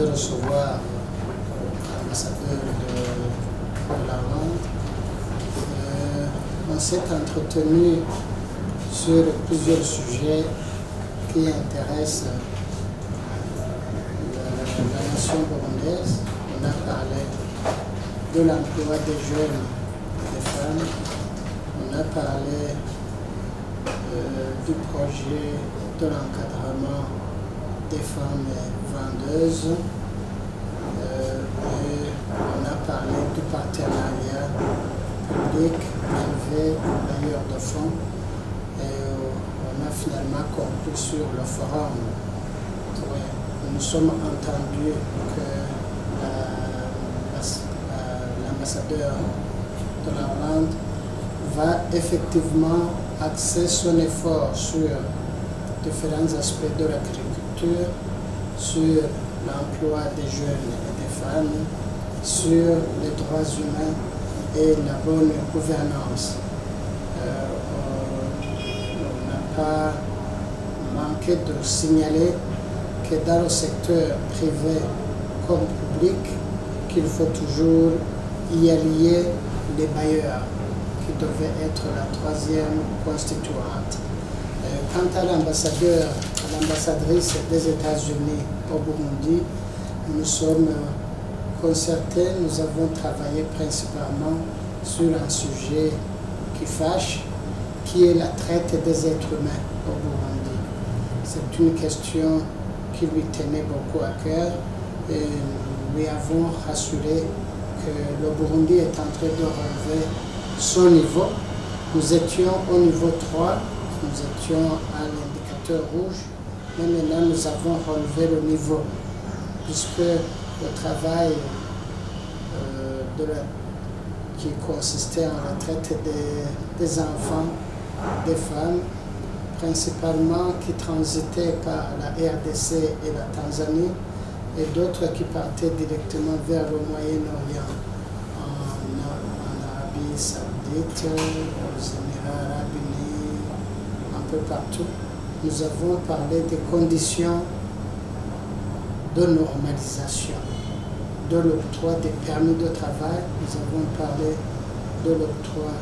de recevoir l'ambassadeur de la Hollande. On s'est entretenu sur plusieurs sujets qui intéressent la nation burundaise. On a parlé de l'emploi des jeunes et des femmes. On a parlé du projet de l'encadrement des femmes vendeuses. Et on a parlé du partenariat public-privé, bailleur de fonds. Et on a finalement conclu sur le forum. Nous nous sommes entendus que l'ambassadeur de la Hollande va effectivement axer son effort sur différents aspects de l'agriculture, sur l'emploi des jeunes et des femmes, sur les droits humains et la bonne gouvernance. On n'a pas manqué de signaler que dans le secteur privé comme public, qu'il faut toujours y allier les bailleurs, qui devait être la troisième constituante. Quant à l'ambassadeur, à l'ambassadrice des États-Unis au Burundi, nous sommes concertés, nous avons travaillé principalement sur un sujet qui fâche, qui est la traite des êtres humains au Burundi. C'est une question qui lui tenait beaucoup à cœur et nous lui avons rassuré que le Burundi est en train de relever son niveau. Nous étions au niveau 3, nous étions à l'indicateur rouge, mais maintenant nous avons relevé le niveau, puisque le travail qui consistait en la traite des enfants, des femmes, principalement qui transitaient par la RDC et la Tanzanie, et d'autres qui partaient directement vers le Moyen-Orient, en Arabie Saoudite, aux Émirats Arabes Unis, un peu partout. Nous avons parlé des conditions de normalisation, de l'octroi des permis de travail. Nous avons parlé de l'octroi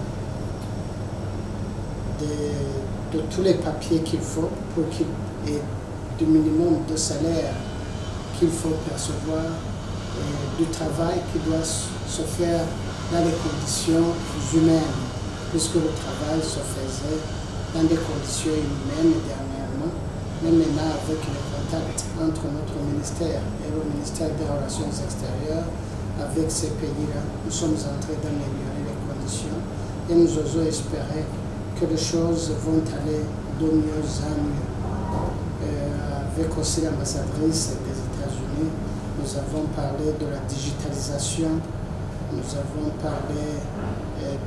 de tous les papiers qu'il faut pour qu'il y ait du minimum de salaire qu'il faut percevoir, et du travail qui doit se faire dans des conditions humaines, puisque le travail se faisait dans des conditions inhumaines dernièrement, mais maintenant avec les contacts entre notre ministère et le ministère des Relations extérieures, avec ces pays-là, nous sommes en train d'améliorer les conditions et nous osons espérer que les choses vont aller de mieux en mieux. Avec aussi l'ambassadrice des États-Unis, nous avons parlé de la digitalisation, nous avons parlé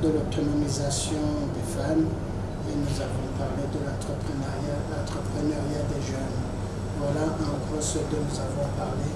de l'autonomisation des femmes et nous avons parlé de l'entrepreneuriat des jeunes. Voilà en gros ce dont nous avons parlé.